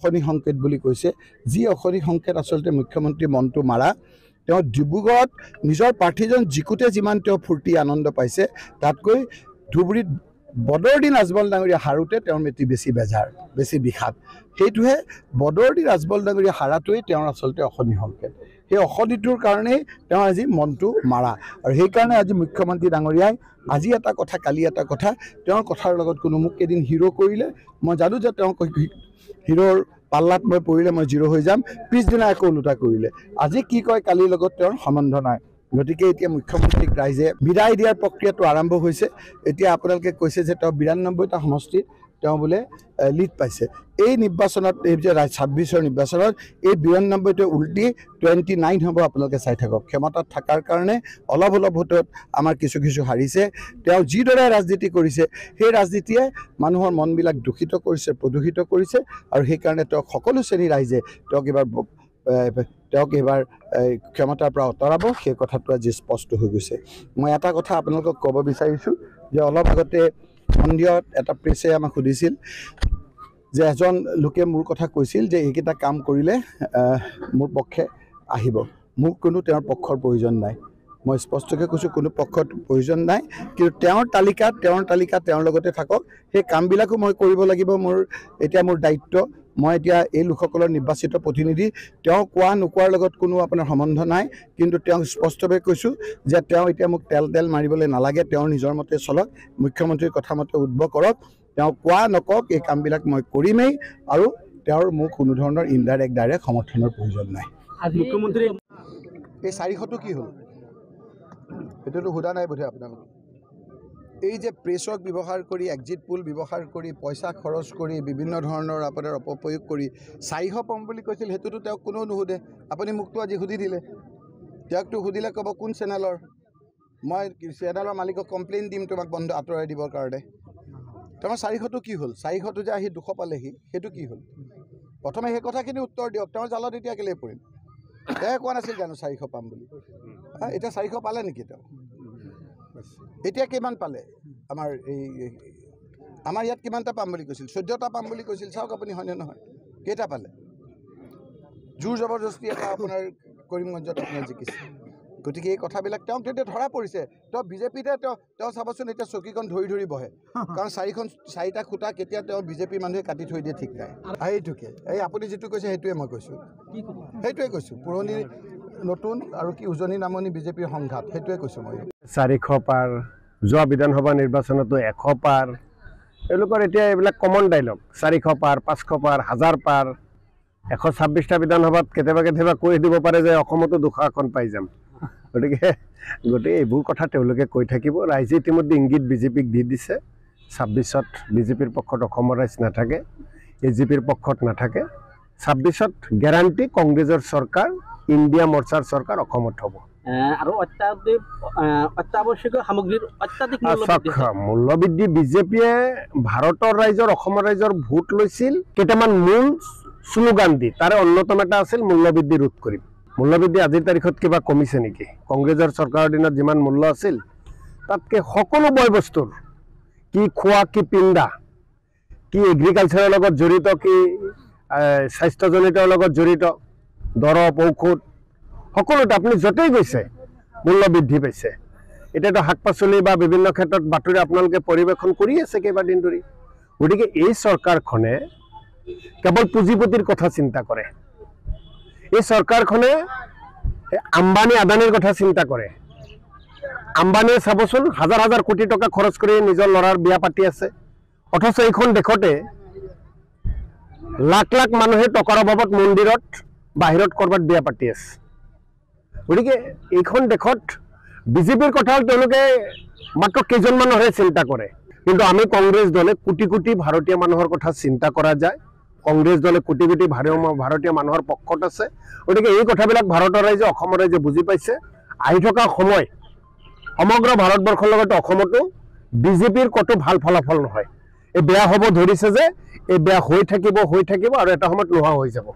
অশনি সংকেত বুলি কৈছে যি অশনি সংকেত আচলতে মুখ্যমন্ত্ৰী মনটো মাৰা তেওঁ ডিব্ৰুগড়ত নিজৰ প্ৰাৰ্থীজন জিকুতে যিমান তেওঁ ফূৰ্তি আনন্দ পাইছে তাতকৈ ধুবুৰীত বদৰুদ্দিন ৰাজবল ডাঙৰীয়া হাৰোতে তেওঁৰ মেটি বেছি বেজাৰ বেছি বিষাদ সেইটোহে বদৰুদ্দিন ৰাজবল ডাঙৰীয়া হাৰাটোৱেই তেওঁৰ আচলতে অশনি সংকেত সেই অশনিটোৰ কাৰণেই তেওঁ আজি মনটো মাৰা আৰু সেইকাৰণে আজি মুখ্যমন্ত্ৰী ডাঙৰীয়াই আজি এটা কথা কালি এটা কথা তেওঁৰ কথাৰ লগত কোনো মোক এদিন হিৰো কৰিলে মই জানো যে তেওঁ হিৰোৰ পাল্লাত মই পৰিলে মই জিৰো হৈ যাম পিছদিনা একো ওলোটা কৰিলে আজি কি কয় কালিৰ লগত তেওঁৰ সম্বন্ধ নাই গতিকে এতিয়া মুখ্যমন্ত্ৰীক ৰাইজে বিদায় দিয়াৰ প্ৰক্ৰিয়াটো আৰম্ভ হৈছে এতিয়া আপোনালোকে কৈছে যে তেওঁ ৯২টা সমষ্টিত তেওঁ বোলে লিড পাইছে এই নিৰ্বাচনত এই যে ২৬ৰ নিৰ্বাচনত এই ৯২টো উল্টি 29 হ'ব আপোনালোকে চাই থাকক ক্ষমতাত থকাৰ কাৰণে অলপ ভোটত আমাৰ কিছু হাৰিছে তেওঁ যিদৰে ৰাজনীতি কৰিছে সেই ৰাজনীতিয়ে মানুহৰ মনবিলাক দূষিত কৰিছে প্ৰদূষিত কৰিছে আৰু সেইকাৰণে তেওঁক সকলো শ্ৰেণীৰ ৰাইজে তেওঁক এবাৰ ক্ষমতাৰ পৰা আঁতৰাব সেই কথাটো আজি স্পষ্ট হৈ গৈছে মই এটা কথা আপোনালোকক ক'ব বিচাৰিছোঁ যে অলপ আগতে মন্দিৰত এটা প্ৰেছে আমাক সুধিছিল যে এজন লোকে মোৰ কথা কৈছিল যে এইকেইটা কাম কৰিলে মোৰ পক্ষে আহিব মোক কোনো তেওঁৰ পক্ষৰ প্ৰয়োজন নাই মই স্পষ্টকৈ কৈছোঁ কোনো পক্ষৰ প্ৰয়োজন নাই কিন্তু তেওঁৰ তালিকা তেওঁৰ লগতে থাকক সেই কামবিলাকো মই কৰিব লাগিব মোৰ দায়িত্ব মই এতিয়া এই লোকসকলৰ নিৰ্বাচিত প্ৰতিনিধি তেওঁ কোৱা নোকোৱাৰ লগত কোনো আপোনাৰ সম্বন্ধ নাই কিন্তু তেওঁ স্পষ্টভাৱে কৈছোঁ যে তেওঁ এতিয়া মোক তেল মাৰিবলৈ নালাগে তেওঁৰ নিজৰ মতে চলক মুখ্যমন্ত্ৰীৰ কথা মতে উদ্ভৱ কৰক তেওঁ কোৱা নকওক এই কামবিলাক মই কৰিমেই আৰু তেওঁৰ মোক কোনো ধৰণৰ ইনডাইৰেক্ট ডাইৰেক্ট সমৰ্থনৰ প্ৰয়োজন নাই মুখ্যমন্ত্ৰী এই ৪০০টো কি হ'ল এইটোতো সোধা নাই বোধহয় আপোনালোকে এই যে প্ৰেছক ব্যৱহাৰ কৰি এক্সিট পোল ব্যৱহাৰ কৰি পইচা খৰচ কৰি বিভিন্ন ধৰণৰ আপোনাৰ অপপ্ৰয়োগ কৰি ৪০০ পাম বুলি কৈছিল সেইটোতো তেওঁক কোনেও নুসুধে আপুনি মোকতো আজি সুধি দিলে তেওঁকতো সুধিলে ক'ব কোন চেনেলৰ মই চেনেলৰ মালিকক কমপ্লেইন দিম তোমাক বন্ধ আঁতৰাই দিবৰ কাৰণে তোমাৰ ৪০০টো কি হ'ল ৪০০টো যে আহি ২০০ পালেহি সেইটো কি হ'ল প্ৰথমে সেই কথাখিনি উত্তৰ দিয়ক তেওঁৰ জালত এতিয়া কেলৈ পৰিম তেওঁ কোৱা নাছিল জানো ৪০০ পাম বুলি এতিয়া ৪০০ পালে নেকি তেওঁ এতিয়া কিমান পালে আমাৰ ইয়াত কিমানটা পাম বুলি কৈছিল ১৪টা পাম বুলি কৈছিল চাওক আপুনি হয়নে নহয় কেইটা পালে জোৰ জবৰদস্তি এটা আপোনাৰ কৰিমগঞ্জত আপোনাৰ জিকিছে গতিকে এই কথাবিলাক তেওঁক তেতিয়া ধৰা পৰিছে তেওঁ বিজেপিতে তেওঁ চাবচোন এতিয়া চকীখন ধৰি বহে কাৰণ ৪টা খুঁটা কেতিয়া তেওঁ বিজেপিৰ মানুহে কাটি থৈ দিয়ে ঠিক নাই সেইটোকে এই আপুনি যিটো কৈছে সেইটোৱে মই কৈছোঁ সেইটোৱে কৈছোঁ পুৰণি নতুন আৰু কি উজনি নামনি বিজেপিৰ সংঘাত সেইটোৱে কৈছোঁ মই ৪০০ পাৰ যোৱা বিধানসভা নিৰ্বাচনতো ১০০ পাৰ এওঁলোকৰ এতিয়া এইবিলাক কমন ডাইলগ ৪০০ পাৰ ৫০০ পাৰ ১০০০ পাৰ ১২৬টা বিধানসভাত কেতিয়াবা কৈ দিব পাৰে যে অসমতো ২০০খন পাই যাম গতিকে এইবোৰ কথা তেওঁলোকে কৈ থাকিব ৰাইজে ইতিমধ্যে ইংগিত বিজেপিক দি দিছে ২৬ত বিজেপিৰ পক্ষত অসমৰ ৰাইজ নাথাকে এজিপিৰ পক্ষত নাথাকে ২৬ত গেৰাণ্টি কংগ্ৰেছৰ চৰকাৰ ইণ্ডিয়া মৰ্চাৰ চৰকাৰ অসমত হ'ব আৰু অত্যাৱশ্যকীয় সামগ্ৰীৰ অত্যাধিক মূল্যবৃদ্ধি বিজেপিয়ে ভাৰতৰ ৰাইজৰ অসমৰ ৰাইজৰ ভোট লৈছিল কেইটামান মূল শ্লোগান দি তাৰে অন্যতম এটা আছিল মূল্যবৃদ্ধি ৰোধ কৰিম মূল্যবৃদ্ধি আজিৰ তাৰিখত কিবা কমিছে নেকি কংগ্ৰেছৰ চৰকাৰৰ দিনত যিমান মূল্য আছিল তাতকৈ সকলো বয় বস্তুৰ কি খোৱা কি পিন্ধা কি এগ্ৰিকালচাৰৰ লগত জড়িত কি স্বাস্থ্যজনিতৰ লগত জড়িত দৰৱ ঔষধ সকলোতে আপুনি য'তেই গৈছে মূল্য বৃদ্ধি পাইছে এতিয়াতো শাক পাচলি বা বিভিন্ন ক্ষেত্ৰত বাতৰি আপোনালোকে পৰিৱেশন কৰি আছে কেইবাদিন ধৰি গতিকে এই চৰকাৰখনে কেৱল পুঁজিপতিৰ কথা চিন্তা কৰে এই চৰকাৰখনে আম্বানী আদানীৰ কথা চিন্তা কৰে আম্বানীয়ে চাবচোন হাজাৰ কোটি টকা খৰচ কৰি নিজৰ ল'ৰাৰ বিয়া পাতি আছে অথচ এইখন দেশতে লাখ মানুহে টকাৰ অভাৱত মন্দিৰত বাহিৰত কৰবাত বিয়া পাতি আছে গতিকে এইখন দেশত বিজেপিৰ কথা তেওঁলোকে মাত্ৰ কেইজনমানৰহে চিন্তা কৰে কিন্তু আমি কংগ্ৰেছ দলে কোটি ভাৰতীয় মানুহৰ কথা চিন্তা কৰা যায় কংগ্ৰেছ দলে কোটি ভাৰতীয় মানুহৰ পক্ষত আছে গতিকে এই কথাবিলাক ভাৰতৰ ৰাইজে অসমৰ ৰাইজে বুজি পাইছে আহি থকা সময় সমগ্ৰ ভাৰতবৰ্ষৰ লগতে অসমতো বিজেপিৰ কতো ভাল ফলাফল নহয় এই বেয়া হ'ব ধৰিছে যে এই বেয়া হৈ থাকিব আৰু এটা সময়ত নোহোৱা হৈ যাব